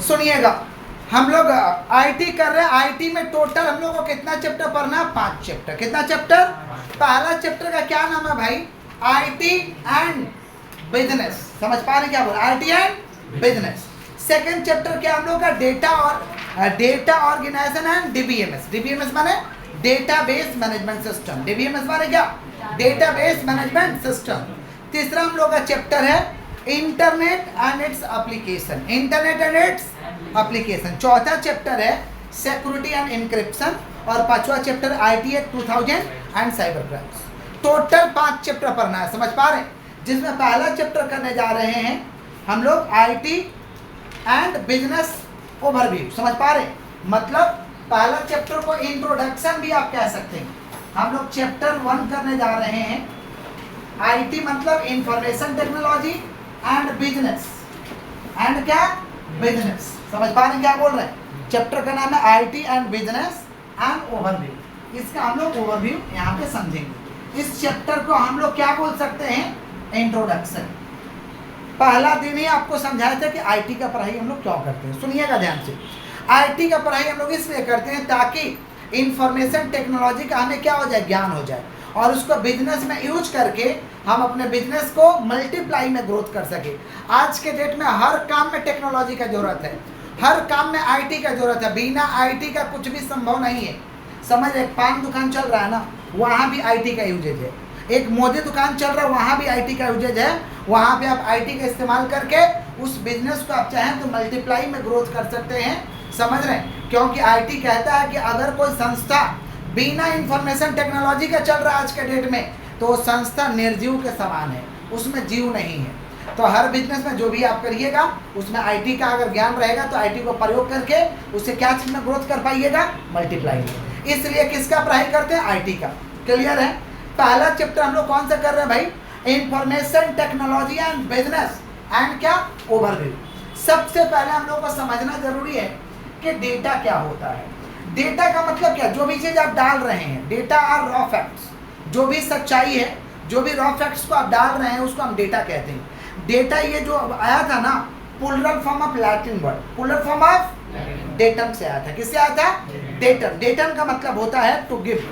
सुनिएगा, हम लोग आईटी कर रहे हैं। आईटी में टोटल हम लोग को कितना चैप्टर पढ़ना है? 5 चैप्टर। कितना चैप्टर? पहला चैप्टर का क्या नाम है भाई? IT and business. समझ पा रहे क्या बोल? IT and business. Second chapter क्या हम लोग का? Data organisation and DBMS. DBMS माने डेटाबेस मैनेजमेंट सिस्टम। डीबीएमएस माने क्या? Database management system. तीसरा हम लोग का चैप्टर है internet and its application. Internet and its application. चौथा चैप्टर है सिक्योरिटी एंड इंक्रिप्शन। और पांचवा chapter IT act 2000 and cyber crimes. Total 5 chapter पढ़ना है। समझ पा रहे हैं? जिसमें पहला चैप्टर करने जा रहे हैं हम लोग आईटी एंड बिजनेस ओवरव्यू। समझ पा रहे हैं? मतलब पहला चैप्टर को इंट्रोडक्शन भी आप कह सकते हैं। हम लोग चैप्टर 1 करने जा रहे हैं। आईटी मतलब information technology and business. And क्या? बिजनेस। समझ पा रहे हैं क्या बोल रहे हैं? चैप्टर का नाम है IT and business and overview. इसका हम लोग ओवरव्यू यहाँ पे समझेंगे। इस चैप्टर को हम लोग क्या बोल सकते हैं? इंट्रोडक्शन। पहला दिन ही आपको समझाया था कि आईटी का पढ़ाई हम लोग क्यों करते हैं। सुनिएगा ध्यान से। आईटी का पढ़ाई हम लोग इसलिए करते हैं ताकि इंफॉर्मेशन टेक्नोलॉजी का हमें क्या हो जाए? ज्ञान हो जाए, और उसको बिजनेस में यूज करके हम अपने बिजनेस को मल्टीप्लाई में ग्रोथ कर सके। आज के डेट में हर काम में टेक्नोलॉजी का जरूरत है, हर काम में आईटी का जरूरत है। बिना आईटी का कुछ भी संभव नहीं है। समझ, एक पान दुकान चल रहा है ना, वहाँ भी आईटी का यूजेज है। एक मोदी दुकान चल रहा है, वहाँ भी आईटी का यूजेज है। वहाँ पे आप आईटी का इस्तेमाल करके उस बिजनेस को आप चाहें तो मल्टीप्लाई में ग्रोथ कर सकते हैं। समझ रहे हैं? क्योंकि आईटी कहता है कि अगर कोई संस्था बिना इंफॉर्मेशन टेक्नोलॉजी का चल रहा है आज के डेट में, तो संस्था निर्जीव के समान है, उसमें जीव नहीं है। तो हर बिजनेस में जो भी आप करिएगा उसमें आईटी का अगर ज्ञान रहेगा तो आईटी को प्रयोग करके उससे क्या चीज में ग्रोथ कर पाइएगा? मल्टीप्लाई में। इसलिए किसका पढ़ाई करते हैं? आईटी का। क्लियर है? पहला चैप्टर हम लोग कौन सा कर रहे हैं भाई? Information technology and business and क्या? ओवरव्यू। सबसे पहले हम लोग को समझना जरूरी है कि डेटा क्या होता है। डेटा का मतलब क्या? जो भी चीज आप डाल रहे हैं, डेटा आर रॉ फैक्ट्स। जो भी सच्चाई है, जो भी रॉ फैक्ट्स को आप डाल रहे हैं उसको हम डेटा कहते हैं। डेटा ये जो आया था ना, plural form of Latin word, plural form of datum से आया था। किससे आया था? डेटम। डेटम का मतलब होता है टू गिव।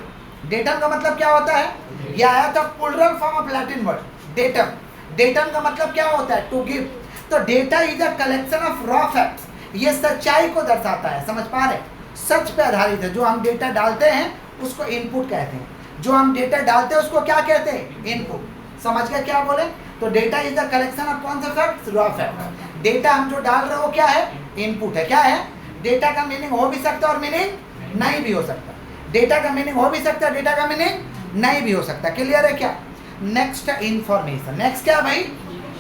डेटम का मतलब क्या होता है? यह आया था plural form of Latin word datum. Datum का मतलब क्या होता है? To give. तो data is a collection of raw facts. ये सच्चाई को दर्शाता है। समझ पा रहे? सच पे आधारित है। जो हम डेटा डालते हैं उसको इनपुट कहते हैं। जो हम डेटा डालते हैं उसको क्या कहते हैं? इनपुट। समझ गए क्या बोले? तो data is the collection of कौन सा फैक्ट्स? Raw fact. डेटा हम जो डाल रहे हो क्या है? इनपुट है। क्या है? डेटा का मीनिंग हो भी सकता है और मीनिंग नहीं भी हो सकता। डेटा का मीनिंग हो भी सकता है, डेटा का मीनिंग नहीं भी हो सकता। क्लियर है क्या? नेक्स्ट है इंफॉर्मेशन। नेक्स्ट क्या भाई?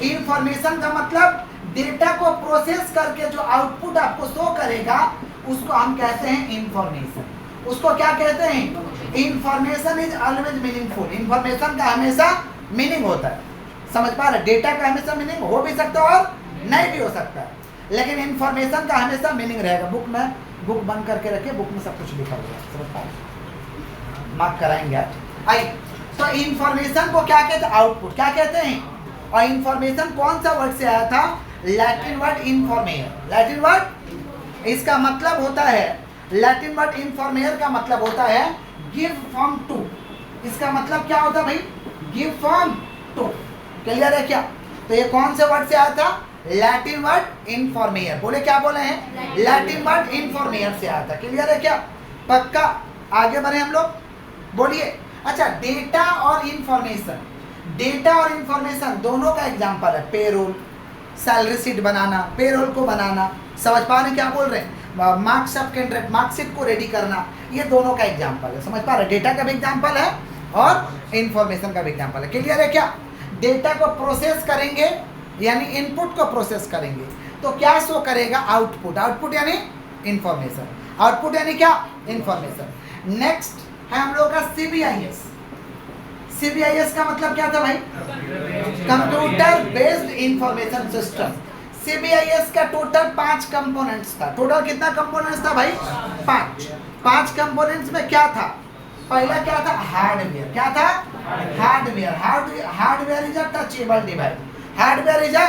इंफॉर्मेशन का मतलब डेटा को प्रोसेस करके जो आउटपुट आपको शो करेगा उसको हम कहते हैं इंफॉर्मेशन। उसको क्या कहते हैं? Information is always meaningful. Information का हमेशा मीनिंग होता है। समझ पा रहे? डेटा का हमेशा मीनिंग हो भी सकता है और नहीं भी हो सकता है, लेकिन इंफॉर्मेशन का हमेशा मीनिंग रहेगा। बुक में बुक बंद करके रखिए, बुक में सब कुछ लिखा हुआ है। समझ पा रहे? मार्क कराएंगे आज। आइए, तो इंफॉर्मेशन को क्या कहते हैं? आउटपुट। क्या कहते हैं? और इंफॉर्मेशन कौन सा वर्ड से आया था? लैटिन वर्ड इन्फॉर्मेयर। लैटिन वर्ड, इसका मतलब होता है, लैटिन वर्ड इन्फॉर्मेयर का मतलब होता है गिव फॉर्म टू। इसका मतलब क्या होता है भाई? Give form to. क्लियर है क्या? तो ये कौन से वर्ड से आया था? लैटिन वर्ड इन्फॉर्मेयर। बोले क्या बोले हैं? लैटिन वर्ड इन्फॉर्मेयर से आया था। क्लियर है क्या? पक्का? आगे बढ़े हम लोग, बोलिए। अच्छा, डेटा और इंफॉर्मेशन, डेटा और इंफॉर्मेशन दोनों का एग्जांपल है पेरोल, सैलरी शीट बनाना, पेरोल को बनाना। समझ पा रहे क्या बोल रहे हैं? मार्क्स ऑफ कैंडिडेट, मार्कशीट को रेडी करना, ये दोनों का एग्जांपल है। समझ पा रहे? डेटा का भी एग्जांपल है और इंफॉर्मेशन का भी एग्जांपल है। क्लियर है क्या? डेटा को प्रोसेस करेंगे यानी इनपुट को प्रोसेस करेंगे तो क्या शो करेगा? आउटपुट। आउटपुट यानी इंफॉर्मेशन। आउटपुट यानी क्या? इंफॉर्मेशन। नेक्स्ट है हम लोग का सीबीआईएस। सीबीआईएस का मतलब क्या था भाई? Computer based information system. CBIS का टोटल 5 कंपोनेंट्स था। टोटल कितना कंपोनेंट्स था भाई? 5। 5 कंपोनेंट्स में क्या था? पहला क्या था? हार्डवेयर। क्या था? Hardware. Hardware is a touchable device. Hardware is a,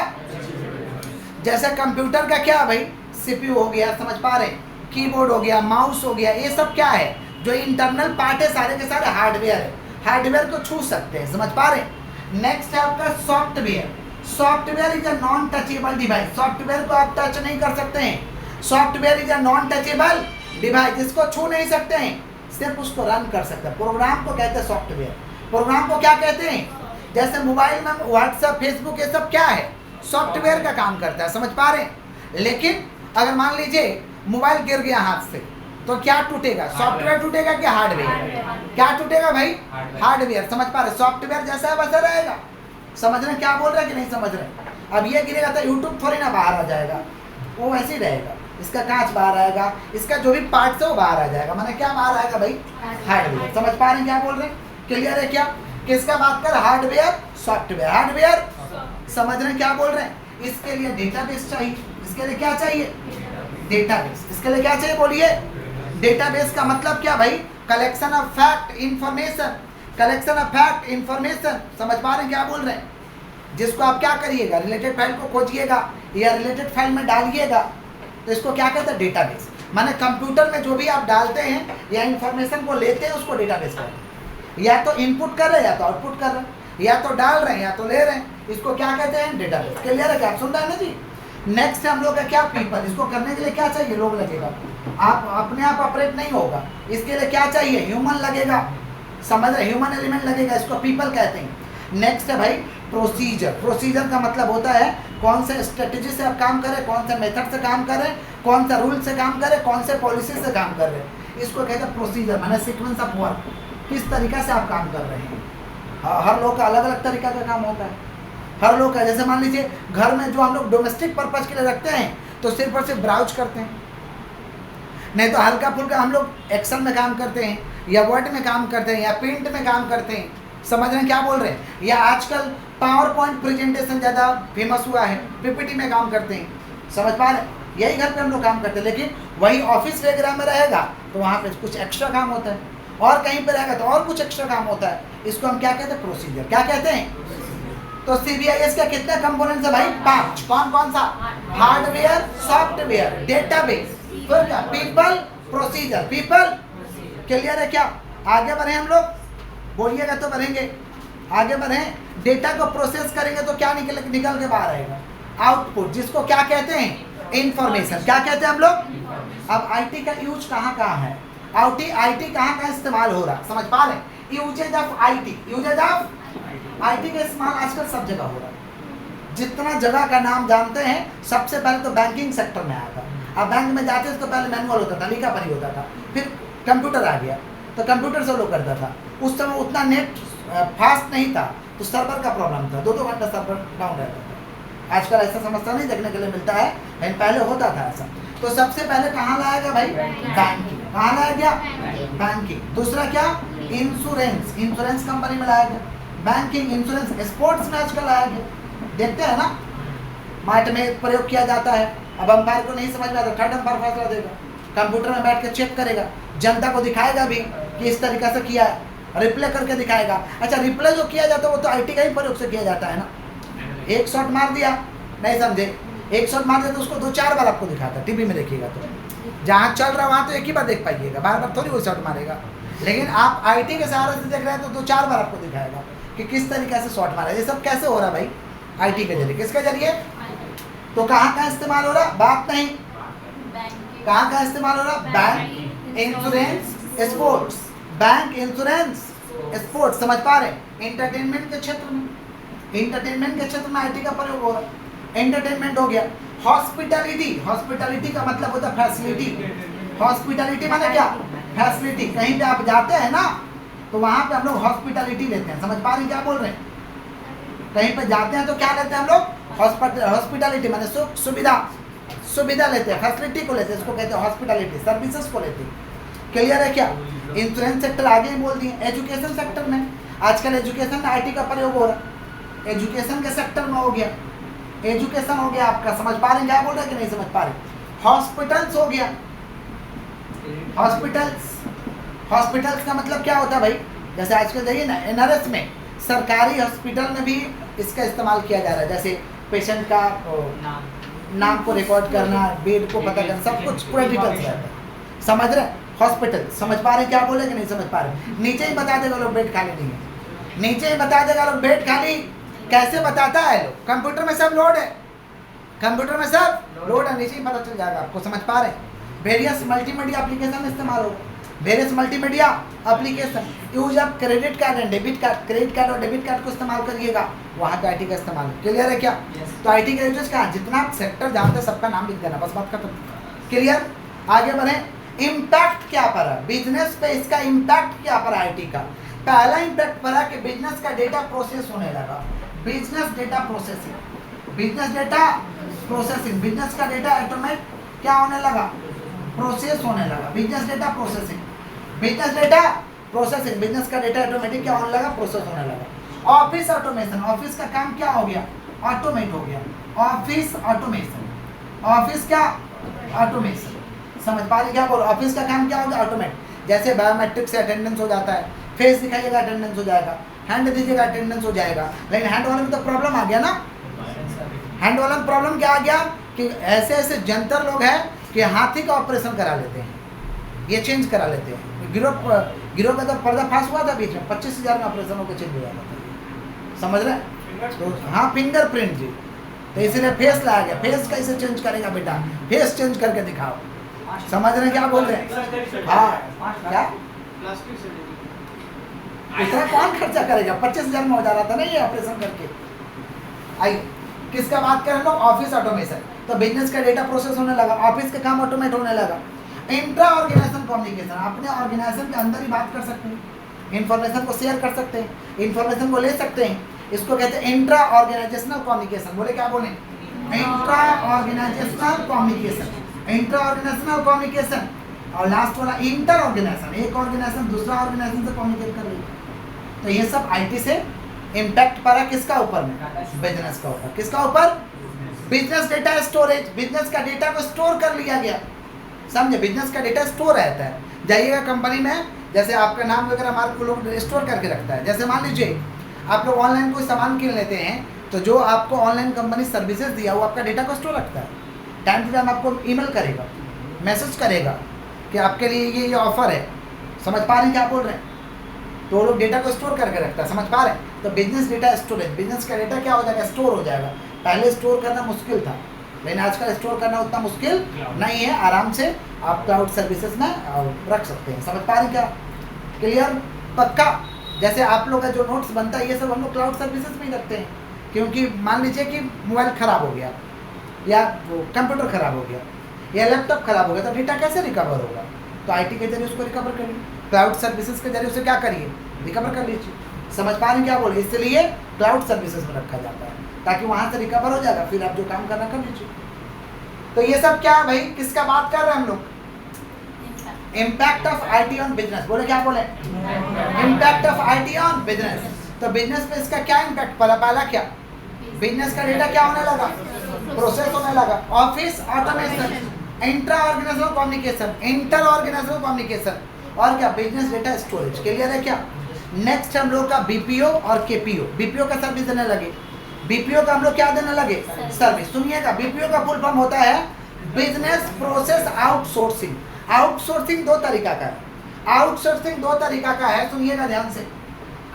जैसे कंप्यूटर का क्या भाई? सीपीयू हो गया, समझ पा रहे हैं, कीबोर्ड हो गया, माउस हो गया, ये सब क्या है, जो इंटरनल पार्ट है सारे के सारे हार्डवेयर है, हार्डवेयर को छू सकते हैं, समझ पा रहे हैं। नेक्स्ट है आपका software. Software is a non touchable device, software को आप टच नहीं कर सकते हैं। Software is a non touchable device, जिसको छू नहीं सकते हैं, सिर्फ उसको रन कर सकते हैं। प्रोग्राम को कहते हैं सॉफ्टवेयर। प्रोग्राम को क्या कहते हैं, जैसे मोबाइल में व्हाट्सएप, फेसबुक, ये सब क्या है, सॉफ्टवेयर का काम करता है, समझ पा रहे हैं। लेकिन अगर मान लीजिए मोबाइल गिर गया हाथ से, तो क्या टूटेगा, सॉफ्टवेयर टूटेगा कि हार्डवेयर, क्या टूटेगा भाई, हार्डवेयर, समझ पा रहे, सॉफ्टवेयर जैसा है वैसा रहेगा। समझ रहे हैं क्या बोल रहे हैं कि नहीं समझ रहे। अब ये गिरेगा तो यूट्यूब थोड़ी ना बाहर आ जाएगा, वो वैसे ही रहेगा, इसका कांच बाहर आएगा, इसका जो भी पार्ट्स है वो बाहर आ जाएगा, माने क्या बाहर आएगा भाई, हार्डवेयर। समझ पा रहे हैं क्या बोल रहे हैं, क्लियर है क्या, किसका बात कर, हार्डवेयर, सॉफ्टवेयर, हार्डवेयर, समझ रहे हैं क्या बोल रहे हैं। इसके लिए डेटाबेस चाहिए, इसके लिए क्या चाहिए, डेटाबेस, इसके लिए क्या चाहिए बोलिए, डेटाबेस का मतलब क्या भाई, collection of fact information, collection of fact information, समझ पा रहे हैं क्या बोल रहे हैं। जिसको आप क्या करिएगा, रिलेटेड फाइल को खोजिएगा या रिलेटेड फाइल में डालिएगा, तो इसको क्या कहते हैं, डेटाबेस। माने कंप्यूटर में जो भी आप डालते हैं या इंफॉर्मेशन को लेते हैं उसको डेटाबेस कहते हैं। या तो इनपुट कर रहे हैं या तो आउटपुट कर रहे हैं, या तो डाल रहे हैं या तो ले रहे हैं, इसको क्या कहते हैं, डेटाबेस। क्लियर है क्या, आप सुन रहे हैं ना जी। नेक्स्ट हम लोग का क्या, पीपल, इसको करने के लिए क्या चाहिए, लोग लगेगा, आप अपने आप ऑपरेट नहीं होगा, इसके लिए क्या चाहिए, ह्यूमन लगेगा, समझ रहे, ह्यूमन एलिमेंट लगेगा, इसको पीपल कहते हैं। नेक्स्ट है भाई प्रोसीजर। प्रोसीजर का मतलब होता है कौन से स्ट्रेटेजी से आप काम करें, कौन से मेथड से काम करें, कौन सा रूल से काम करें, कौन से पॉलिसी से काम कर रहे हैं, इसको कहते हैं प्रोसीजर, माने सीक्वेंस ऑफ वर्क, किस तरीका से आप काम कर रहे हैं। हर लोग का अलग अलग तरीका का काम होता है, हर लोग का, जैसे मान लीजिए घर में जो हम लोग डोमेस्टिक पर्पज के लिए रखते हैं तो सिर्फ और सिर्फ ब्राउज करते हैं, नहीं तो हल्का फुल्का हम लोग एक्सेल में काम करते हैं या वर्ड में काम करते हैं या प्रिंट में काम करते हैं, समझ रहे हैं क्या बोल रहे हैं। या आजकल पावर पॉइंट प्रेजेंटेशन ज़्यादा फेमस हुआ है, पीपीटी में काम करते हैं, समझ पा रहे हैं, यही घर पे हम लोग काम करते हैं। लेकिन वही ऑफिस वगैरह में रहेगा तो वहाँ पे कुछ एक्स्ट्रा काम होता है, और कहीं पे रहेगा तो और कुछ एक्स्ट्रा काम होता है, इसको हम क्या कहते हैं, प्रोसीजर। क्या कहते हैं, तो सीबीआईएस का कितने कंपोनेंट्स है भाई, 5। कौन कौन सा, हार्डवेयर, सॉफ्टवेयर, डेटाबेस, फिर क्या, पीपल, प्रोसीजर, पीपल। क्लियर है क्या, आगे बढ़े हम लोग, बोलिएगा तो बढ़ेंगे, आगे बढ़े। डेटा को प्रोसेस करेंगे तो क्या निकल के बाहर आएगा, आउटपुट, जिसको क्या कहते हैं, इंफॉर्मेशन। क्या कहते हैं हम लोग। अब आईटी का यूज कहाँ कहाँ है, आईटी कहाँ कहाँ इस्तेमाल हो रहा, समझ पा रहे, uses of IT, uses of IT का इस्तेमाल आजकल सब जगह हो रहा है। जितना जगह का नाम जानते हैं, सबसे पहले तो बैंकिंग सेक्टर में आया था। अब बैंक में जाते थे तो पहले मैनुअल होता था, लिखा पढ़ी होता था, फिर कंप्यूटर आ गया तो कंप्यूटर से लोग करता था। उस समय उतना नेट फास्ट नहीं था तो सर्वर का प्रॉब्लम था, 2-2 घंटा सर्वर डाउन रहता था। आजकल ऐसा समस्या नहीं देखने के लिए मिलता है, लेकिन पहले होता था ऐसा। तो सबसे पहले कहाँ लाया गया भाई, बैंकिंग। कहाँ लाया गया, बैंकिंग। दूसरा क्या, इंश्योरेंस, इंश्योरेंस कंपनी में लाया गया। बैंकिंग, इंश्योरेंस, स्पोर्ट्स में आजकल आया गया, देखते हैं ना, मार्ट में प्रयोग किया जाता है। अब अंपायर को नहीं समझ में आता, थर्ड अंपायर फैसला देगा, कंप्यूटर में बैठ के चेक करेगा, जनता को दिखाएगा भी कि इस तरीका से किया है, रिप्ले करके दिखाएगा। अच्छा, रिप्ले जो किया जाता है वो तो आईटी का ही प्रयोग से किया जाता है ना। एक शॉट मार दिया, नहीं समझे, एक शॉट मार दिया तो उसको 2-4 बार आपको दिखाता है, टीवी में देखिएगा तो जहाँ चल रहा वहाँ तो एक ही बार देख पाइएगा, बार बार थोड़ी वो शॉट मारेगा। लेकिन आप आईटी के सहारे से देख रहे हैं तो 2-4 बार आपको दिखाएगा कि किस तरीके से शॉट मारा। ये सब कैसे हो रहा भाई, आईटी के जरिए। किसके जरिए, तो कहाँ कहाँ इस्तेमाल हो रहा, बात नहीं, कहाँ कहाँ इस्तेमाल हो रहा, bank, insurance, sports, bank, insurance, sports, समझ पा रहे। एंटरटेनमेंट के क्षेत्र में, एंटरटेनमेंट के क्षेत्र में आईटी का प्रयोग हो रहा। एंटरटेनमेंट हो गया। हॉस्पिटैलिटी, हॉस्पिटैलिटी का मतलब होता है फैसिलिटी। हॉस्पिटैलिटी माने क्या, फैसिलिटी। कहीं पे आप जाते हैं ना तो वहाँ पे हम लोग हॉस्पिटैलिटी लेते हैं, समझ पा रहे हैं क्या बोल रहे हैं। कहीं पे जाते हैं तो क्या लेते हैं हम लोग, हॉस्पिटैलिटी माने सुविधा, सुविधा लेते हैं, फैसिलिटी को लेते हैं, इसको कहते हैं हॉस्पिटैलिटी, सर्विसेज को लेते हैं। क्लियर है क्या। इंश्योरेंस सेक्टर आगे ही बोल दिए। एजुकेशन सेक्टर में, आजकल एजुकेशन में आईटी का प्रयोग हो रहा है, एजुकेशन के सेक्टर में हो गया, एजुकेशन हो गया आपका, समझ पा रहे हैं क्या बोल रहे हैं कि नहीं समझ पा रहे। हॉस्पिटल्स हो गया, हॉस्पिटल्स, हॉस्पिटल्स का मतलब क्या होता है भाई, जैसे आजकल जाइए ना एनआरएस में, सरकारी हॉस्पिटल में भी इसका इस्तेमाल किया जा रहा है। जैसे पेशेंट का नाम को रिकॉर्ड करना, बेड को पता करना, सब कुछ पूरा डिटेल्स रहता है। समझ रहे? हॉस्पिटल समझ पा रहे क्या बोले कि नहीं समझ पा रहे? नीचे ही बता देगा लोग बेड खाली नहीं है, नीचे ही बता देगा लोग बेड खाली कैसे बताता है लोग। कंप्यूटर में सब लोड है, कंप्यूटर में सब लोड है, नीचे ही पता चल जाएगा आपको। समझ पा रहे? वेरियस मल्टीमीडिया एप्लीकेशन इस्तेमाल होगा, वेरियस मल्टीमीडिया एप्लीकेशन यूज आप credit card and debit card, credit card और डेबिट कार्ड को इस्तेमाल करिएगा, वहाँ पे आईटी का इस्तेमाल। क्लियर है क्या? तो आईटी के यूजर्स का जितना सेक्टर जानते हैं सबका नाम लिख देना, बस बात खत्म। क्लियर? आगे बढ़े। इम्पैक्ट क्या पड़ा बिजनेस पे, इसका इम्पैक्ट क्या पड़ा आईटी का? पहला इम्पैक्ट पड़ा कि बिजनेस का डेटा प्रोसेस होने लगा, business data processing, business data processing, business का डेटा ऑटोमेट क्या होने लगा? प्रोसेस होने लगा, business data processing, business data processing, business का डेटा ऑटोमेटिक क्या होने लगा? प्रोसेस होने लगा। ऑफिस ऑटोमेशन, ऑफिस का काम क्या हो गया? ऑटोमेट हो गया, ऑफिस ऑटोमेशन, ऑफिस क्या? ऑटोमेशन। समझ पा रहे क्या बोल? ऑफिस का काम क्या हो गया? ऑटोमेट। जैसे बायोमेट्रिक से अटेंडेंस हो जाता है, फेस दिखाइएगा अटेंडेंस हो जाएगा, हैंड दीजिएगा अटेंडेंस हो जाएगा। लेकिन हैंड वाले में तो प्रॉब्लम आ गया ना, हैंड वाला में प्रॉब्लम क्या आ गया कि ऐसे ऐसे जंतर लोग हैं कि हाथी का ऑपरेशन करा लेते हैं, ये चेंज करा लेते हैं। गिरोह का तो पर्दाफाश हुआ था बीच में, 25,000 में ऑपरेशन होकर चेंज हो जाता था। समझ रहे? तो हाँ, फिंगरप्रिंट जी, तो इसीलिए फेस लाया गया। फेस कैसे चेंज करेगा बेटा? फेस चेंज करके दिखाओ। समझ रहे हैं क्या बोल रहे हैं? हाँ, क्या इतना कौन खर्चा करेगा? 25,000 में हो जा रहा था ना ये ऑपरेशन करके। आइए, किसका बात करें लोग? Office automation. तो बिजनेस का डेटा प्रोसेस होने लगा, ऑफिस का काम ऑटोमेट होने लगा। इंट्रा ऑर्गेनाइजेशन कम्युनिकेशन, अपने ऑर्गेनाइजेशन के अंदर ही बात कर सकते हैं, इंफॉर्मेशन को शेयर कर सकते हैं, इंफॉर्मेशन को ले सकते हैं। इसको कहते हैं इंट्रा ऑर्गेनाइजेशनल कम्युनिकेशन। बोले क्या बोले? Intra organisational communication, intra organisational communication. और लास्ट वाला इंटर ऑर्गेनाइजेशन, एक ऑर्गेनाइजेशन दूसरा ऑर्गेनाइजेशन से कम्युनिकेट कर रही है। तो ये सब आईटी से इम्पैक्ट पड़ा किसका ऊपर में? बिजनेस का ऊपर। किसका ऊपर? बिजनेस डेटा स्टोरेज, बिजनेस का डेटा को स्टोर कर लिया गया। समझे? बिजनेस का डेटा स्टोर रहता है। जाइएगा कंपनी में, जैसे आपका नाम वगैरह हमारे लोग स्टोर करके रखता है। जैसे मान लीजिए आप लोग ऑनलाइन कोई सामान किन लेते हैं, तो जो आपको ऑनलाइन कंपनी सर्विसेज दिया वो आपका डेटा को स्टोर रखता है। टाइम टू टाइम आपको ईमेल करेगा, मैसेज करेगा कि आपके लिए ये ऑफर है। समझ पा रहे हैं क्या बोल रहे हैं? तो वो लोग डेटा को स्टोर करके रखता है। समझ पा रहे हैं? तो बिजनेस डेटा स्टोरेज, बिजनेस का डेटा क्या हो जाएगा? स्टोर हो जाएगा। पहले स्टोर करना मुश्किल था, लेकिन आजकल स्टोर करना उतना मुश्किल नहीं है। आराम से आप क्लाउड सर्विसेज में रख सकते हैं। समझ पा रहे हैं क्या? क्लियर? पक्का? जैसे आप लोग का जो नोट्स बनता है ये सब हम लोग क्लाउड सर्विसेज में ही रखते हैं। क्योंकि मान लीजिए कि मोबाइल ख़राब हो गया या कंप्यूटर ख़राब हो गया या लैपटॉप ख़राब हो गया, तो डेटा कैसे रिकवर होगा? तो आईटी के जरिए उसको रिकवर करिए, क्लाउड सर्विसेज के जरिए उसे क्या करिए? रिकवर कर लीजिए। समझ पा रहे हैं क्या बोले? इसलिए क्लाउड सर्विसेज में रखा जाता है ताकि वहाँ से रिकवर हो जाएगा, फिर आप जो काम करना कर लीजिए। तो ये सब क्या भाई किसका बात कर रहे हैं हम लोग? Impact of IT on business. बोले क्या बोले? Impact of IT on business. तो बिजनेस पे इसका क्या इम्पैक्ट पड़ा? पहला क्या? बिजनेस का डेटा क्या होने लगा? प्रोसेस होने लगा। Office automation, intra organisational communication, inter organisational communication, और क्या? Business data storage. क्लियर है क्या? नेक्स्ट हम लोग का बीपीओ और केपीओ। बीपीओ का सर्विस देने लगे, बीपीओ का हम लोग क्या देने लगे? सर्विस। सुनिएगा, बीपीओ का फुल फॉर्म होता है बिजनेस प्रोसेस आउटसोर्सिंग। आउटसोर्सिंग दो तरीका का है, आउटसोर्सिंग दो तरीका का है। सुनिएगा ध्यान से,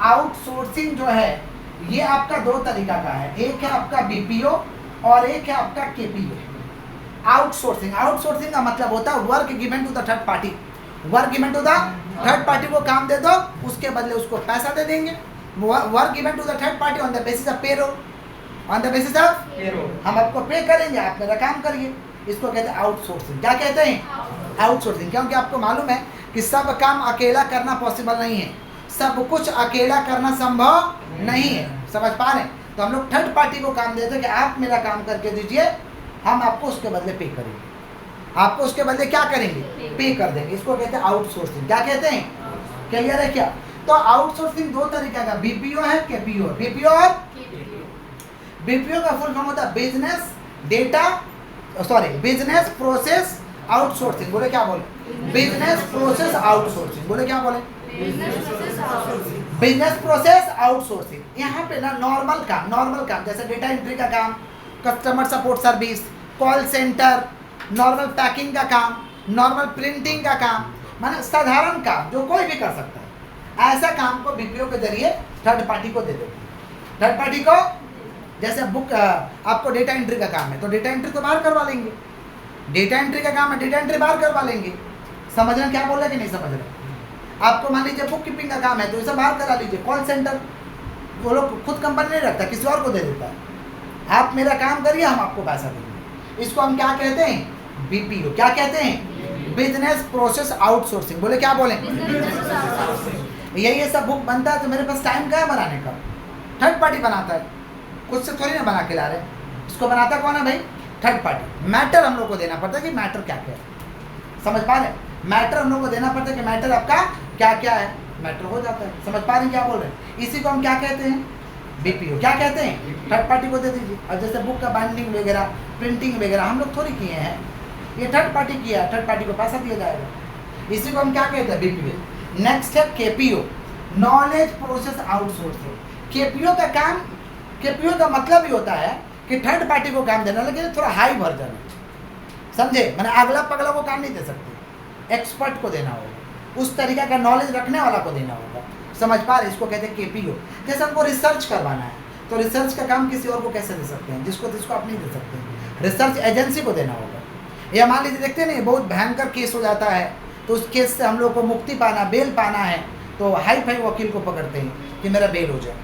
आउटसोर्सिंग जो है ये आपका दो तरीका का है। एक है आपका बीपीओ और एक है आपका केपीओ। आउटसोर्सिंग, आउटसोर्सिंग का मतलब होता है work given to the third party. Work given to the third party को काम दे दो, उसके बदले उसको पैसा दे देंगे। Work given to the third party on the basis of payroll, on the basis of payroll. हम आपको पे करेंगे, आप मेरा काम करिए। इसको कहते हैं आउटसोर्सिंग। क्या कहते हैं? आउटसोर्सिंग। क्योंकि आपको मालूम है कि सब काम अकेला करना पॉसिबल नहीं है, सब कुछ अकेला करना संभव नहीं है। समझ पा रहे हैं? तो हम लोग थर्ड पार्टी को काम देते हैं कि आप मेरा काम करके दीजिए, हम आपको उसके बदले पे करेंगे। आपको उसके बदले क्या करेंगे? पे कर देंगे। इसको कहते हैं आउटसोर्सिंग। क्या कहते हैं? क्लियर है क्या? तो आउटसोर्सिंग दो तरीका का, बीपीओ है, केपीओ। बीपीओ और बीपीओ का फुल फॉर्म होता है business data, sorry business process outsourcing. बोले क्या बोले? Business process outsourcing. बोले क्या बोले? Business process outsourcing. यहाँ पे ना नॉर्मल काम जैसे डेटा एंट्री का काम, customer support service, call centre, normal packing का काम, नॉर्मल प्रिंटिंग का काम, माने साधारण काम जो कोई भी कर सकता है, ऐसा काम को बीपीओ के जरिए थर्ड पार्टी को दे देते हैं। थर्ड पार्टी को जैसे बुक आपको डेटा एंट्री का काम है तो डेटा एंट्री तो बाहर करवा लेंगे, डेटा एंट्री का काम है डेटा एंट्री बाहर करवा लेंगे। समझ रहे हैं क्या बोल रहे हैं कि नहीं समझ रहे? आपको मान लीजिए बुक कीपिंग का काम है तो इसे बाहर करा लीजिए। कॉल सेंटर वो लोग खुद कंपनी नहीं रखता, किसी और को दे देता है, आप मेरा काम करिए हम आपको पैसा देंगे। इसको हम क्या कहते हैं? बीपीओ। क्या कहते हैं? Business process outsourcing. बोले क्या बोले? यही सब बुक बनता है तो मेरे पास टाइम क्या है बनाने का? थर्ड पार्टी बनाता है, खुद से थोड़ी ना बना के ला रहे। इसको बनाता कौन है भाई? Third party. मैटर हम लोग को देना पड़ता है कि मैटर क्या क्या है, समझ पा रहे? मैटर हम लोग को देना पड़ता है कि मैटर आपका क्या क्या है, मैटर हो जाता है। समझ पा रहे हैं क्या बोल रहे हैं? इसी को हम क्या कहते हैं? बीपीओ। क्या कहते हैं? थर्ड पार्टी को दे दीजिए। और जैसे बुक का बाइंडिंग वगैरह, प्रिंटिंग वगैरह हम लोग थोड़ी किए हैं, ये थर्ड पार्टी किया है, थर्ड पार्टी को पैसा दिया जाएगा। इसी को हम क्या कहते हैं? बीपीओ। नेक्स्ट है KPO, knowledge process outsourcing. KPO का काम, केपीओ का मतलब ही होता है कि थर्ड पार्टी को काम देना, लेकिन थोड़ा हाई वर्जन है, समझे? मैंने अगला पगला को काम नहीं दे सकते, एक्सपर्ट को देना होगा, उस तरीका का नॉलेज रखने वाला को देना होगा। समझ पा रहे? इसको कहते हैं केपीओ। जैसे हमको रिसर्च करवाना है तो रिसर्च का काम किसी और को कैसे दे सकते हैं? जिसको आप नहीं दे सकते, रिसर्च एजेंसी को देना होगा। या मान लीजिए देखते नहीं बहुत भयंकर केस हो जाता है तो उस केस से हम लोग को मुक्ति पाना, बेल पाना है तो हाई फाई वकील को पकड़ते हैं कि मेरा बेल हो जाए।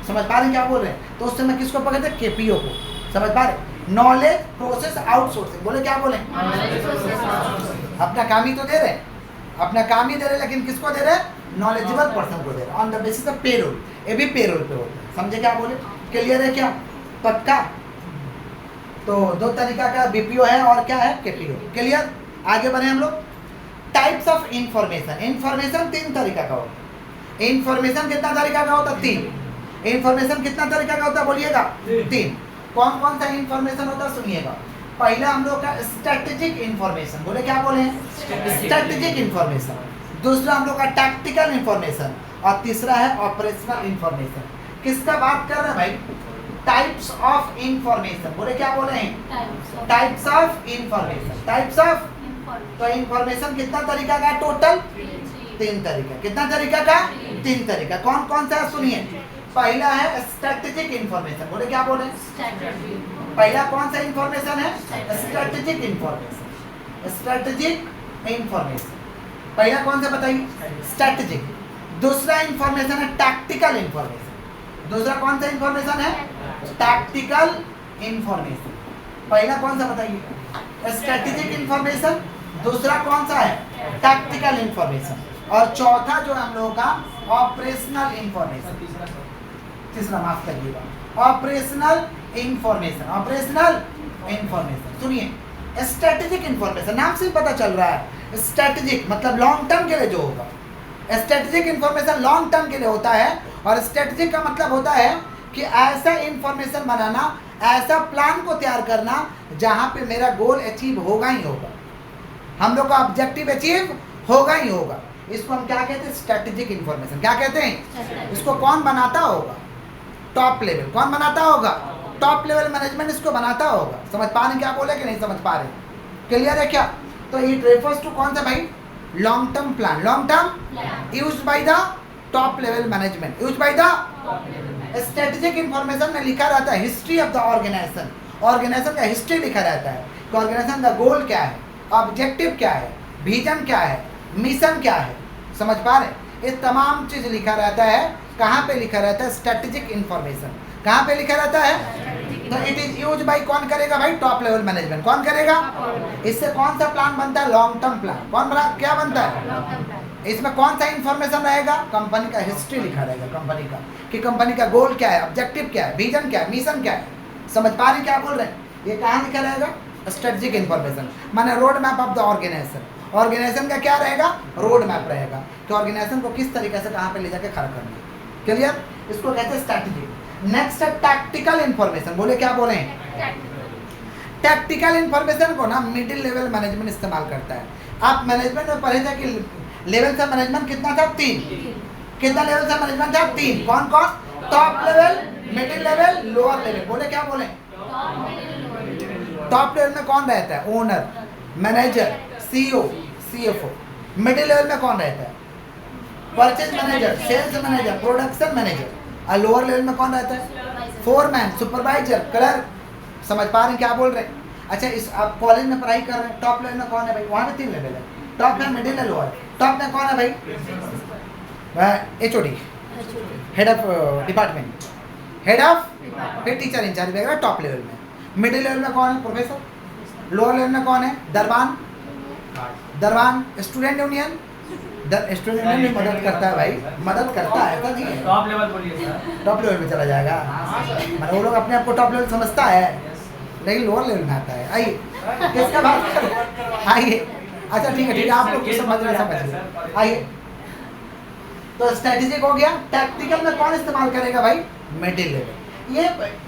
समझ पा रहे हैं क्या बोल रहे हैं? तो उस समय किसको पकड़ते हैं? केपीओ को। समझ पा रहे? Knowledge process outsourcing. बोले क्या बोले? अपना काम ही तो दे रहे, अपना काम ही दे रहे, लेकिन किसको दे रहे? नॉलेजेबल पर्सन को दे रहे, on the basis of payroll. ये भी पेरोल पे होता है, समझे क्या बोले? क्लियर है क्या? पक्का? तो दो तरीका का बीपीओ है और क्या है? केपीओ। क्लियर? आगे बढ़े हम लोग। Types of information. इंफॉर्मेशन तीन तरीका का होता है। इंफॉर्मेशन कितना तरीका का होता है? तीन। इंफॉर्मेशन कितना तरीका का होता है? बोलिएगा। तीन। कौन कौन सा इंफॉर्मेशन होता है? सुनिएगा। पहला हम लोग का स्ट्रेटेजिक इंफॉर्मेशन। बोले क्या बोले? Strategic information. दूसरा हम लोग का टैक्टिकल इंफॉर्मेशन और तीसरा है ऑपरेशनल इंफॉर्मेशन। किसका बात कर रहे हैं भाई? Types of information. बोले क्या बोले हैं? Types of information. Types of, तो इंफॉर्मेशन कितना तरीका का? टोटल तीन तरीका। कितना तरीका का? तीन तरीका। कौन कौन सा? सुनिए। पहला है स्ट्रेटेजिक इंफॉर्मेशन। बोले क्या बोले? पहला कौन सा इंफॉर्मेशन है? Strategic information. स्ट्रेटेजिक इंफॉर्मेशन पहला कौन सा बताइए? स्ट्रेटेजिक। दूसरा इंफॉर्मेशन है टैक्टिकल इंफॉर्मेशन। दूसरा कौन सा इंफॉर्मेशन है? Tactical information. पहला कौन सा बताइए? Strategic information. दूसरा कौन सा है? Tactical information. और चौथा जो हम लोगों का ऑपरेशनल इंफॉर्मेशन। तीसरा माफ करिएगा, ऑपरेशनल इंफॉर्मेशन। ऑपरेशनल इंफॉर्मेशन सुनिए, स्ट्रेटेजिक इंफॉर्मेशन नाम से ही पता चल रहा है, स्ट्रेटेजिक मतलब लॉन्ग टर्म के लिए जो होगा। स्ट्रेटेजिक इंफॉर्मेशन लॉन्ग टर्म के लिए होता है और स्ट्रेटेजिक का मतलब होता है कि ऐसा इंफॉर्मेशन बनाना, ऐसा प्लान को तैयार करना जहां पे मेरा गोल अचीव होगा ही होगा, हम लोग का ऑब्जेक्टिव अचीव होगा ही होगा। इसको हम क्या कहते हैं? Strategic information. क्या कहते हैं? इसको कौन बनाता होगा? Top level. कौन बनाता होगा? टॉप लेवल मैनेजमेंट इसको बनाता होगा। समझ पा रहे क्या बोले कि नहीं समझ पा रहे? क्लियर है क्या? तो इट रेफर्स टू कौन सा भाई? Long term plan. Long term used by the top level management, used by the strategic information में लिखा रहता है history of the organisation. Organisation का हिस्ट्री लिखा रहता है कि ऑर्गेनाइजेशन का गोल क्या है, ऑब्जेक्टिव क्या है, विजन क्या है, मिशन क्या है। समझ पा रहे? ये तमाम चीज लिखा रहता है। कहाँ पे लिखा रहता है? Strategic information. कहाँ पे लिखा रहता है? तो इट इज यूज बाई कौन करेगा भाई? Top level management. कौन करेगा? इससे कौन सा प्लान बनता है? Long term plan. कौन बना? क्या बनता है? इसमें कौन सा इंफॉर्मेशन रहेगा? कंपनी का हिस्ट्री लिखा रहेगा, कंपनी का कि कंपनी का गोल क्या है, ऑब्जेक्टिव क्या है, विजन क्या है, मिशन क्या है। समझ पा रहे क्या बोल रहे हैं? ये कहाँ लिखा रहेगा? स्ट्रेटेजिक इंफॉर्मेशन माने road map of the organisation. Organisation का क्या रहेगा? रोड मैप रहेगा कि ऑर्गेनाइजेशन को किस तरीके से कहाँ पे ले जाके खड़ा करना है। क्लियर? इसको कहते हैं स्ट्रेटेजिक। नेक्स्ट है टैक्टिकल इंफॉर्मेशन। बोले क्या बोले? टैक्टिकल इंफॉर्मेशन को ना मिडिल लेवल मैनेजमेंट इस्तेमाल करता है। आप मैनेजमेंट में पढ़े थे कि लेवल का मैनेजमेंट कितना था? 3। कितना लेवल का मैनेजमेंट था? 3। कौन कौन? Top level, middle level, lower level. बोले क्या बोले? टॉप लेवल में कौन रहता है? Owner, manager, CEO, CFO. Middle level में कौन रहता है? Purchase manager, sales manager, production manager. और लोअर लेवल में कौन रहता है? Foreman, supervisor, clerk. समझ पा रहे हैं क्या बोल रहे हैं? अच्छा, इस आप कॉलेज में पढ़ाई कर रहे हैं, टॉप लेवल में कौन है भाई? वहाँ में 3 लेवल है, टॉप में, मिडिल है, लोअर। टॉप में कौन है भाई? HOD, head of department, head of, फिर टीचर इंचार्ज वगैरह टॉप लेवल में। मिडिल लेवल में कौन है? प्रोफेसर। लोअर लेवल में कौन है? दरबान, दरबान, स्टूडेंट यूनियन। स्टूडेंट यूनियन भी मदद करता है भाई, मदद करता है, ऐसा नहीं है। टॉप लेवल बोलिए सर। टॉप लेवल में चला जाएगा, मतलब वो लोग अपने आप को टॉप लेवल समझता है, लेकिन लोअर लेवल में आता है। आइए, किसका बात कर? आइए, अच्छा ठीक है, आप लोग समझ रहे हैं। आइए, तो स्ट्रेटेजिक हो गया। टैक्टिकल में कौन इस्तेमाल करेगा भाई? Middle level.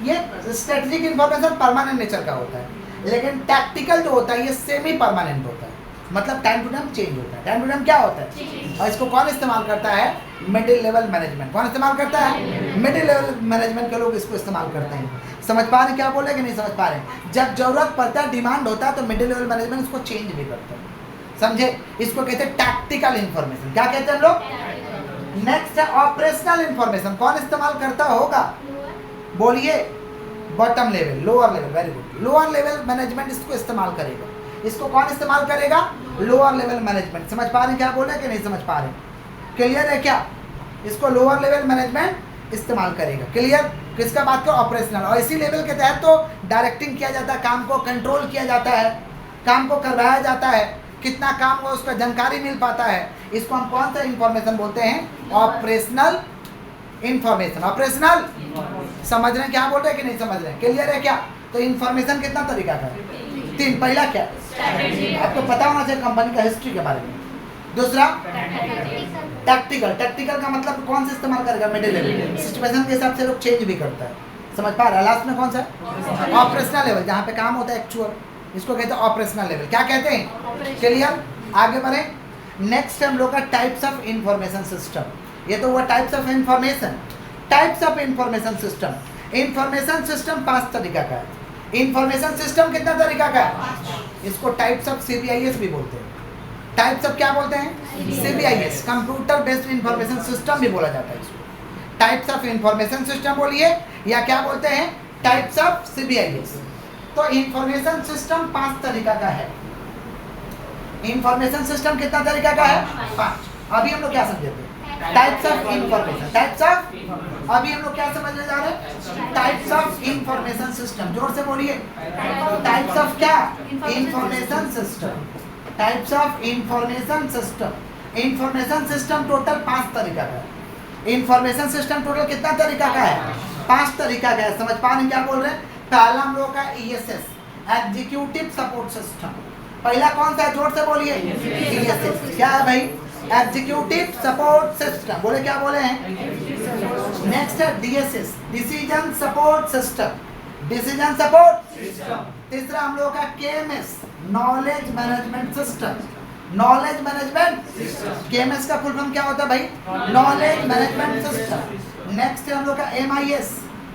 ये स्ट्रेटेजिक इंफॉर्मेशन परमानेंट नेचर का होता है, लेकिन टैक्टिकल जो होता है ये सेमी परमानेंट होता है, मतलब टाइम टू टाइम चेंज होता है। टाइम टू टाइम क्या होता है? और इसको कौन इस्तेमाल करता है? Middle level management. कौन इस्तेमाल करता है? मिडिल लेवल मैनेजमेंट के लोग इसको इस्तेमाल करते हैं। समझ पा रहे हैं क्या बोल रहे हैं कि नहीं समझ पा रहे हैं? जब जरूरत पड़ता है, डिमांड होता है, तो मिडिल लेवल मैनेजमेंट इसको चेंज भी करता है। समझे? इसको कहते हैं टैक्टिकल इंफॉर्मेशन। क्या कहते हैं हम लोग? नेक्स्ट है ऑपरेशनल इंफॉर्मेशन। कौन इस्तेमाल करता होगा? बोलिए। Bottom level, lower level, very good. Lower level management इसको इस्तेमाल करेगा। इसको कौन इस्तेमाल करेगा? Lower level management. समझ पा रहे हैं क्या बोल रहे हैं कि नहीं समझ पा रहे हैं? क्लियर है क्या? इसको लोअर लेवल मैनेजमेंट इस्तेमाल करेगा। क्लियर? किसका बात करो? ऑपरेशनल। और इसी लेवल के तहत तो डायरेक्टिंग किया जाता है, काम को कंट्रोल किया जाता है, काम को करवाया जाता है, कितना काम हो उसका जानकारी मिल पाता है। इसको हम कौन सा इंफॉर्मेशन बोलते हैं? Operational information. ऑपरेशनल, समझ रहे हैं क्या बोल रहे हैं कि नहीं समझ रहे हैं? क्लियर है क्या? तो इंफॉर्मेशन कितना तरीका का है? 3। पहला क्या? आपको पता होना चाहिए कंपनी का हिस्ट्री के बारे में। दूसरा टैक्टिकल। टैक्टिकल का मतलब कौन सा इस्तेमाल करेगा? Middle level. सिचुएशन के हिसाब से लोग चेंज भी करता है। समझ पा रहे हैं? लास्ट में कौन सा? ऑपरेशनल लेवल, जहाँ पे काम होता है एक्चुअल, इसको कहते हैं ऑपरेशनल लेवल। क्या कहते हैं? क्लियर? आगे बढ़े। नेक्स्ट हम लोग का टाइप्स ऑफ इंफॉर्मेशन सिस्टम। ये तो हुआ types of information. Types of information system. Information system 5 तरीका का है। इंफॉर्मेशन सिस्टम कितना तरीका का है? इसको टाइप्स ऑफ CBIS भी बोलते हैं। टाइप्स ऑफ क्या बोलते हैं? CBIS, computer based information system भी बोला जाता है इसको। टाइप्स ऑफ इंफॉर्मेशन सिस्टम बोलिए, या क्या बोलते हैं? Types of CBIS। तो इंफॉर्मेशन सिस्टम 5 तरीका का है। इंफॉर्मेशन सिस्टम कितना तरीका का है? 5। अभी हम लोग क्या समझे थे? Types of information. Types of, अभी हम लोग क्या समझने जा रहे हैं? Types of information system. जोर से बोलिए। टाइप्स ऑफ क्या? Information system. Types of information system. Information system total 5 तरीका का है। इंफॉर्मेशन सिस्टम टोटल कितना तरीका का है? 5 तरीका का है। समझ पा रहे हैं क्या बोल रहे हैं? पहला हम लोग का ESS, एग्जीक्यूटिव सपोर्ट सिस्टम। पहला कौन सा है? जोर से बोलिए। ESS क्या है भाई? Executive support system. बोले क्या बोले हैं? नेक्स्ट है DSS, decision support system. Decision support system. तीसरा हम लोग का KMS, knowledge management system. Knowledge management system. KMS का फुल फॉर्म क्या होता है भाई? Knowledge management system. नेक्स्ट है हम लोग का MIS,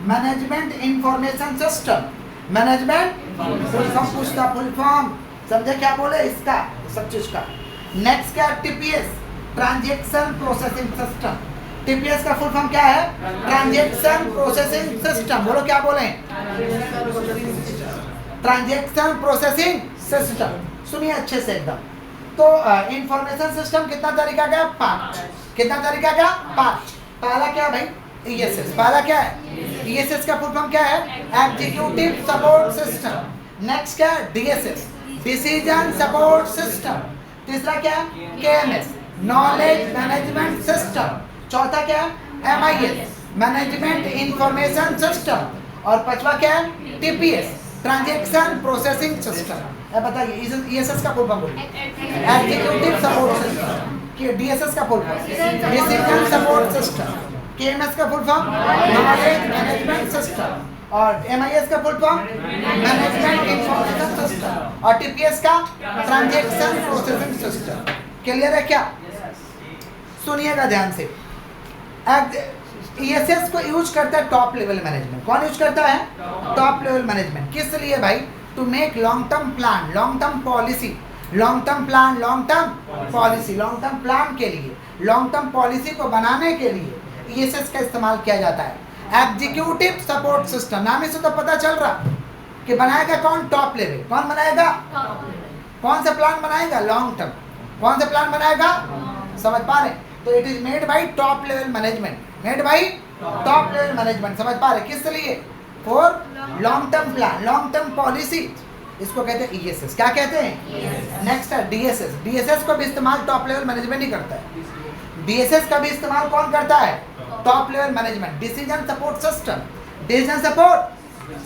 management information system. Management full form पूछता, फुल फॉर्म समझे क्या बोले इसका, सब चीज का। नेक्स्ट क्या? TPS, transaction processing system. TPS का फुल फॉर्म क्या है? Transaction processing system. बोलो क्या बोले? Transaction processing system. सुनिए अच्छे से एकदम। तो इंफॉर्मेशन सिस्टम कितना तरीका का? 5। कितना तरीका का? 5। पहला क्या भाई? ESS। पहला क्या है? ESS का फुल फॉर्म क्या है? Executive support system. नेक्स्ट क्या? DSS, decision support system. तीसरा क्या? KMS, knowledge management system. चौथा क्या? MIS, management information system. और पांचवा क्या? TPS, transaction processing system. अब बताइए ESS का फुल फॉर्म बोलिए। Executive support system. DSS का full form decision support system. KMS का full form knowledge management system. और MIS का full form management information system. और TPS का ट्रांजैक्शन प्रोसेसिंग सिस्टम। क्लियर है क्या? सुनिएगा ध्यान से। ESS को यूज करता है टॉप लेवल मैनेजमेंट। कौन यूज करता है? Top level management. किस लिए भाई? To make long term plan, long term policy, long term plan, long term policy, long term plan के लिए, लॉन्ग टर्म पॉलिसी को बनाने के लिए ESS का इस्तेमाल किया जाता है। एग्जीक्यूटिव सपोर्ट सिस्टम, नाम से तो पता चल रहा कि बनाएगा कौन, टॉप लेवल। कौन बनाएगा, कौन सा प्लान बनाएगा, लॉन्ग टर्म। कौन सा प्लान बनाएगा, समझ पा रहे? तो it is made by top level management, made by top level management, समझ पा रहे? किस लिए, for long term plan, long term policy, इसको कहते हैं ESS। क्या कहते हैं? नेक्स्ट है DSS। DSS को भी इस्तेमाल टॉप लेवल मैनेजमेंट ही करता है। DSS का भी इस्तेमाल कौन करता है, top level management. Decision support system, decision support,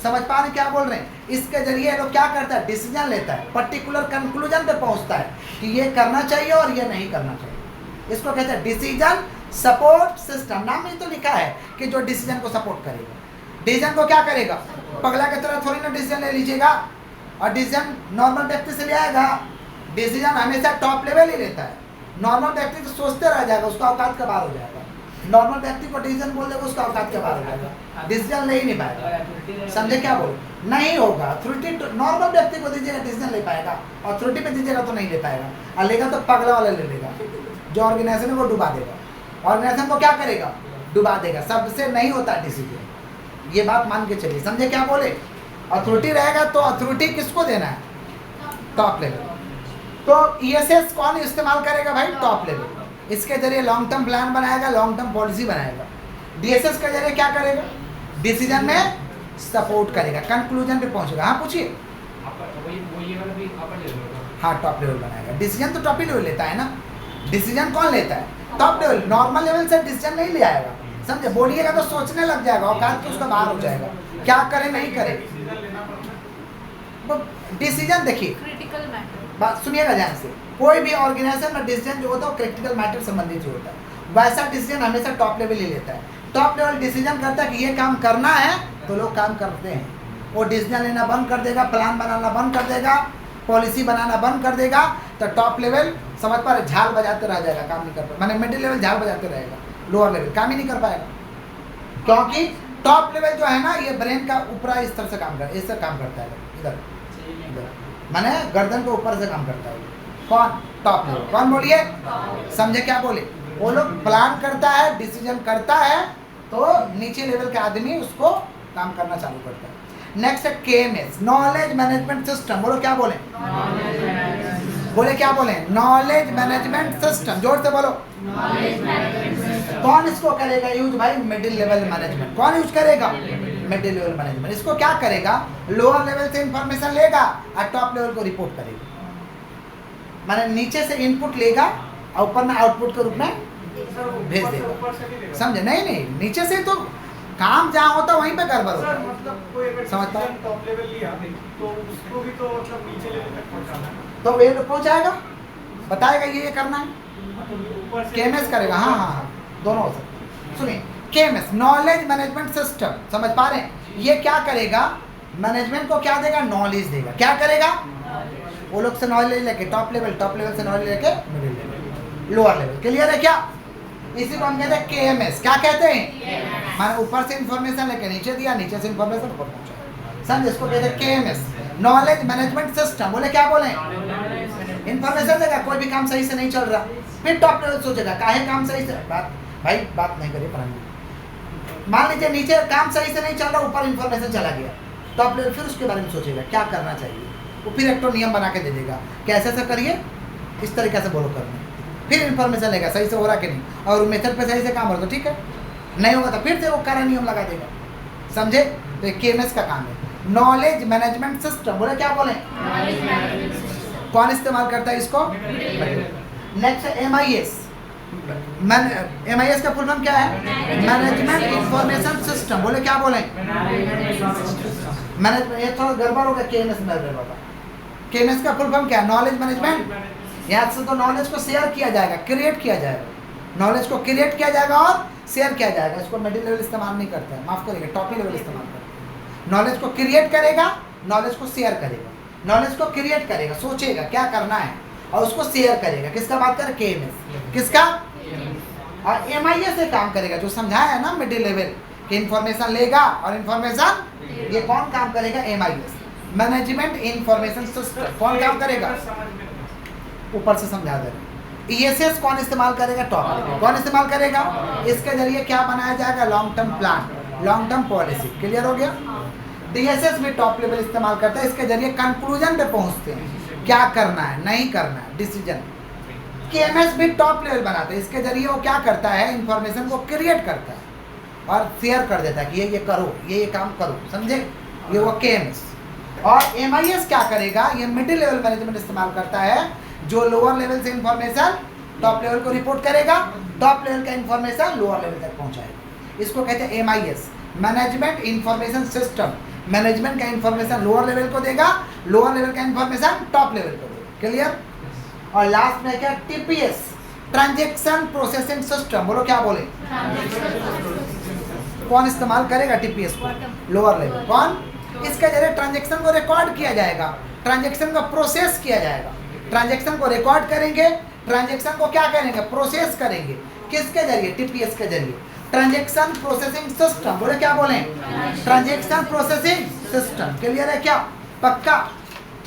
समझ पा रहे क्या बोल रहे हैं? इसके जरिए लोग क्या करता है, डिसीजन लेता है, पर्टिकुलर कंक्लूजन पे पहुंचता है कि ये करना चाहिए और ये नहीं करना चाहिए। इसको कहते हैं डिसीजन सपोर्ट सिस्टम। नाम में तो लिखा है कि जो डिसीजन को सपोर्ट करेगा। डिसीजन को क्या करेगा, पगला की तरह थोड़ी ना डिसीजन ले लीजिएगा, और डिसीजन नॉर्मल व्यक्ति से ले आएगा। डिसीजन हमेशा टॉप लेवल ही लेता है। नॉर्मल व्यक्ति तो सोचते रह जाएगा, उसका औकात का बाहर हो जाएगा। नॉर्मल व्यक्ति को डिसीजन बोल देगा, उसका औकात के बाहर हो जाएगा, डिसीजन ले ही नहीं पाएगा। समझे क्या बोल, नहीं होगा। अथॉरिटी नॉर्मल व्यक्ति को दीजिएगा, डिसीजन ले पाएगा। अथॉरिटी पे दीजिएगा तो नहीं ले पाएगा, और लेगा तो पगला वाला ले लेगा, जो ऑर्गेनाइजेशन को डुबा देगा। ऑर्गेनाइजेशन को क्या करेगा, डुबा देगा। सबसे नहीं होता डिसीजन, ये बात मान के चलिए। समझे क्या बोले? अथॉरिटी रहेगा तो अथॉरिटी किसको देना है, टॉप लेवल। तो ESS कौन इस्तेमाल करेगा भाई, टॉप लेवल। इसके जरिए लॉन्ग टर्म प्लान बनाएगा, लॉन्ग टर्म पॉलिसी बनाएगा। DSS के जरिए क्या करेगा, डिसीजन में सपोर्ट करेगा, कंक्लूजन पे पहुंचेगा। हाँ पूछिए। हाँ टॉप लेवल बनाएगा। डिसीजन तो टॉप ही लेवल लेता है ना, डिसीजन कौन लेता है, टॉप लेवल। नॉर्मल लेवल से डिसीजन नहीं ले आएगा, समझे? बोलिएगा तो सोचने लग जाएगा, औकात तो उसका बाहर हो जाएगा, क्या करे नहीं करे। डिसीजन देखिए, क्रिटिकल मैटर, बात सुनिएगा ध्यान से। कोई भी ऑर्गेनाइजेशन में डिसीजन जो होता है वो क्रिटिकल मैटर संबंधित जो होता है, वैसा डिसीजन हमेशा टॉप लेवल ही लेता है। टॉप लेवल डिसीजन करता है कि ये काम करना है, तो लोग काम करते हैं। वो डिसीजन लेना बंद कर देगा, प्लान बनाना बंद कर देगा, पॉलिसी बनाना बंद कर देगा, तो टॉप लेवल समझ पा रहे, झाल बजाते रह जाएगा, काम नहीं कर पाएगा। मैंने मिडिल लेवल झाल बजाते रहेगा, लोअर लेवल काम ही नहीं कर पाएगा। क्योंकि टॉप लेवल जो है ना, ये ब्रेन का ऊपरी स्तर से काम करता है, इससे काम करता है, इधर मैंने गर्दन के ऊपर से काम करता है। कौन, टॉप लेवल। कौन बोलिए, समझे क्या बोले? वो लोग प्लान करता है, डिसीजन करता है, तो नीचे लेवल के आदमी उसको काम करना चालू करता है। नेक्स्ट है KMS, नॉलेज मैनेजमेंट सिस्टम। बोलो क्या बोले, बोले क्या बोले, नॉलेज मैनेजमेंट सिस्टम। जोर से बोलो, कौन इसको करेगा यूज भाई, मिडिल लेवल मैनेजमेंट। कौन यूज करेगा, मिडिल लेवल मैनेजमेंट। इसको क्या करेगा, लोअर लेवल से इंफॉर्मेशन लेगा और टॉप लेवल को रिपोर्ट करेगा। माने नीचे से इनपुट लेगा और ऊपर में आउटपुट के रूप में भेज देगा। समझे? नहीं नहीं, नीचे से तो काम जहाँ होता है वहीं पे गड़बड़ होता है। मतलब समझता हूँ। टॉप लेवल लिया तो उसको भी तो मतलब नीचे लेवल तक पहुंचाना है, तो वे पहुँचाएगा, बताएगा ये करना है, ऊपर से KMS करेगा। हाँ हाँ हाँ, दोनों हो सकते। सुनिए, KMS नॉलेज मैनेजमेंट सिस्टम, समझ पा रहे हैं? ये क्या करेगा, मैनेजमेंट को क्या देगा, नॉलेज देगा। क्या करेगा, वो लोग से नॉलेज लेके टॉप लेवल से नॉलेज लेके middle level, lower level. Clear है क्या? इसी को हम कहते हैं KMS। क्या कहते हैं, माने ऊपर से इंफॉर्मेशन लेके नीचे दिया, नीचे से इंफॉर्मेशन ऊपर पहुंचा। समझ? इसको कहते हैं KMS, नॉलेज मैनेजमेंट सिस्टम। बोले क्या बोले, इंफॉर्मेशन देगा, कोई भी काम सही से नहीं चल रहा, फिर टॉप लेवल सोचेगा काहे काम सही से, बात नहीं करिए पढ़ाई। मान लीजिए नीचे काम सही से नहीं चल रहा, ऊपर इंफॉर्मेशन चला गया, टॉप लेवल फिर उसके बारे में सोचेगा क्या करना चाहिए। वो फिर एक तो नियम बना के दे देगा कि ऐसे ऐसे करिए, इस तरीके से बोलो करना। फिर इंफॉर्मेशन लेगा सही से हो रहा कि नहीं, और मेथड पे सही से काम हो रहा तो ठीक है, नहीं होगा तो फिर से वो करा नियम लगा देगा। समझे? तो ये KMS का काम है, नॉलेज मैनेजमेंट सिस्टम। बोले क्या बोले, कौन इस्तेमाल करता है इसको? नेक्स्ट है MIS। MIS का फुल फॉर्म क्या है, मैनेजमेंट इंफॉर्मेशन सिस्टम। बोले क्या बोले, मैनेजमेंट। ये थोड़ा गड़बड़ होगा KMS में बाबा। KMS का फुल फॉर्म क्या है, नॉलेज मैनेजमेंट। यहाँ से तो नॉलेज को शेयर किया जाएगा, क्रिएट किया जाएगा, नॉलेज को क्रिएट किया जाएगा और शेयर किया जाएगा। इसको मिडिल लेवल इस्तेमाल नहीं करता है, माफ करिएगा, टॉप लेवल इस्तेमाल करता है। नॉलेज को क्रिएट करेगा, नॉलेज को शेयर करेगा। नॉलेज को क्रिएट करेगा, सोचेगा क्या करना है और उसको शेयर करेगा। किसका बात करें, KMS। किसका? और MIS से काम करेगा, जो समझाया है ना मिडिल लेवल कि इंफॉर्मेशन लेगा और इंफॉर्मेशन, ये कौन काम करेगा, MIS। मैनेजमेंट इंफॉर्मेशन सिस्टम कौन काम करेगा? ऊपर से समझा दे रहे। ESS कौन इस्तेमाल करेगा? Top level. कौन इस्तेमाल करेगा? इसके जरिए क्या बनाया जाएगा? Long term plan, long term policy. Clear हो गया? DSS भी टॉप लेवल इस्तेमाल करता है, इसके जरिए कंक्लूजन पे पहुंचते हैं, क्या करना है नहीं करना है, डिसीजन। KMS भी टॉप लेवल बनाते हैं, इसके जरिए वो क्या करता है? इंफॉर्मेशन को क्रिएट करता है और शेयर कर देता है कि ये करो, ये काम करो, समझे? ये वो KMS। और MIS क्या करेगा? ये मिडिल लेवल मैनेजमेंट इस्तेमाल करता है, जो लोअर लेवल से इंफॉर्मेशन टॉप लेवल को रिपोर्ट करेगा, टॉप लेवल का इंफॉर्मेशन लोअर लेवल तक पहुंचाएगा। इसको कहते हैं MIS, management information system. Management का इंफॉर्मेशन लोअर लेवल को देगा, लोअर लेवल का इंफॉर्मेशन टॉप लेवल को देगा। क्लियर? और लास्ट में क्या? TPS, transaction processing system. बोलो क्या बोले? कौन इस्तेमाल करेगा TPS को? Lower level. कौन? इसके जरिए ट्रांजैक्शन को रिकॉर्ड किया जाएगा, ट्रांजैक्शन का प्रोसेस किया जाएगा। ट्रांजैक्शन को रिकॉर्ड करेंगे, ट्रांजैक्शन को क्या करेंगे? प्रोसेस करेंगे। किसके जरिए? TPS के जरिए। Transaction processing system. बोले क्या बोले? Transaction processing system. क्लियर है क्या? पक्का?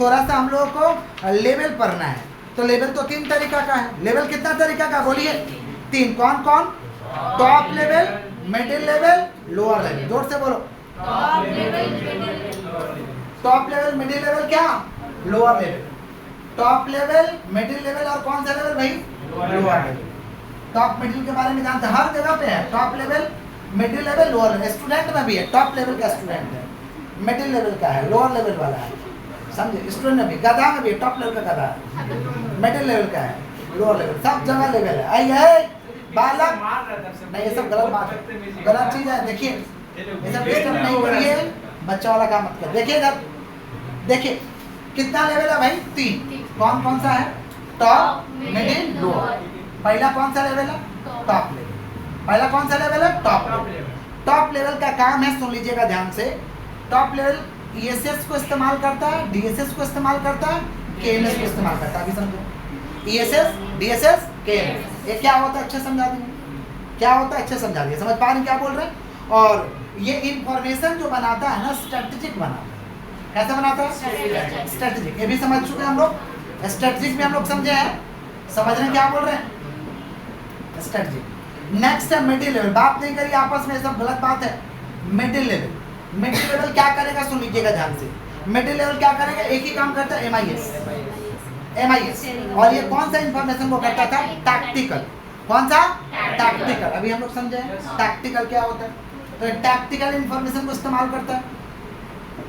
थोड़ा सा हम लोगों को लेवल पढ़ना है, तो लेवल तो 3 तरीका का है। लेवल कितना तरीका का? बोलिए 3। कौन कौन? Top level, middle level, lower level. जोर से बोलो। टॉप लेवल, मिडिल लेवल, क्या? Lower level. Top level, middle level और कौन सा लेवल भाई? Lower level. टॉप मिडिल के बारे में जानते हैं, हर जगह पे है। Top level, middle level, lower level. Student में भी है, टॉप लेवल का स्टूडेंट है, मिडिल लेवल का है, लोअर लेवल वाला है, समझे? स्टूडेंट में भी, गधा में भी टॉप लेवल का गधा है, मिडिल लेवल का है, लोअर लेवल, सब जगह लेवल है। आइए बालक, नहीं ये सब गलत बात है, गलत चीज है। देखिए ये सब डिस्टर्ब नहीं करिए, बच्चा वाला काम मत कर। देखिए इधर, देखिए कितना लेवल है भाई? 3। कौन कौन सा है? Top, middle, lower. पहला कौन सा लेवल है? Top level. पहला कौन सा लेवल है? Top level. टॉप लेवल का काम है, सुन लीजिएगा ध्यान से। टॉप लेवल ESS को इस्तेमाल करता है, DSS को इस्तेमाल करता है, KMS को इस्तेमाल करता है। अभी समझो, ESS, DSS, KMS ये क्या होता है? अच्छे समझा देंगे क्या होता है, अच्छे समझा दिए। समझ पा रहे क्या बोल रहे हैं? और ये इंफॉर्मेशन जो बनाता है ना, स्ट्रेटेजिक बनाता है। कैसे बनाता है? स्ट्रेटेजिक। ये भी समझ चुके हैं हम लोग, स्ट्रेटेजिक में हम लोग समझे हैं, समझ रहे हैं क्या बोल रहे हैं? स्ट्रेटेजिक। नेक्स्ट है मिडिल लेवल। बात नहीं करिए आपस में, सब गलत बात है। मिडिल लेवल, मिडिल लेवल क्या करेगा? सुन लीजिएगा ध्यान से। मिडिल लेवल क्या करेगा? एक ही काम करता है, MIS। और ये कौन सा इंफॉर्मेशन को करता था? टैक्टिकल। कौन सा? टैक्टिकल। अभी हम लोग समझे टैक्टिकल क्या होता है, तो टैक्टिकल इंफॉर्मेशन को इस्तेमाल करता है।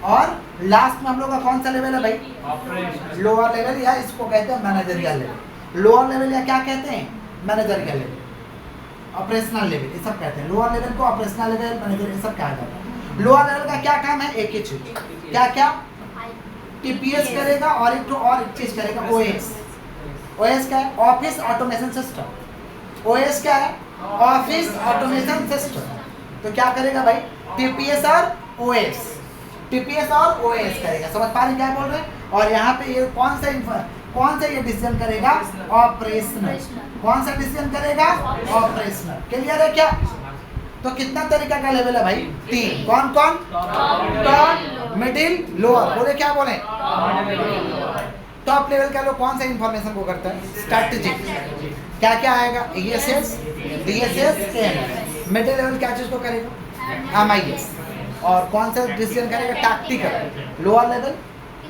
और लास्ट में हम लोग का कौन सा लेवल है भाई? लोअर लेवल, या इसको कहते हैं मैनेजरियल लेवल। लोअर लेवल या क्या कहते हैं? मैनेजरियल लेवल, ऑपरेशनल लेवल, ये सब कहते हैं। लोअर लेवल को ऑपरेशनल लेवल, मैनेजर, ये सब कहा जाता है। लोअर लेवल का क्या काम है? एक ही चीज, क्या क्या? TPS करेगा, और एक तो और एक चीज करेगा, OS। OS क्या है? Office automation system. OS क्या है? Office automation system. तो क्या करेगा भाई? TPS और OS, TPS और OS करेगा। समझ पा रहे क्या बोल रहे हैं? और यहाँ पे ये कौन सा ये डिसीजन करेगा? ऑपरेशनल। कौन सा डिसीजन करेगा? ऑपरेशनल। क्लियर है क्या? तो कितना तरीका का लेवल है भाई? 3। कौन कौन? Top, middle, lower. बोले क्या बोले? टॉप लेवल का लोग कौन सा इंफॉर्मेशन को करता है? स्ट्रेटेजिक। क्या क्या आएगा? ESS, DSS, KMS। Middle level क्या चीज को करेगा? MIS। और कौन सा डिसीजन करेगा? टैक्टिकल। लोअर लेवल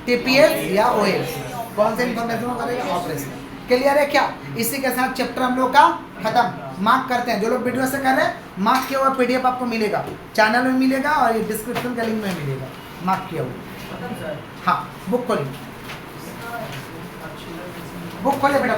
TPS या OS। कौन सा इंफॉर्मेशन को करेगा? ऑपरेशन। क्लियर है क्या? इसी के साथ चैप्टर हम लोग का खत्म। मार्क करते हैं, जो लोग वीडियो से कर रहे हैं, मार्क किया हुआ PDF आपको मिलेगा, चैनल में मिलेगा और ये डिस्क्रिप्शन का लिंक में मिलेगा, मार्क किया हुआ। हाँ, बुक खोलिए, बुक खोलिए बेटा।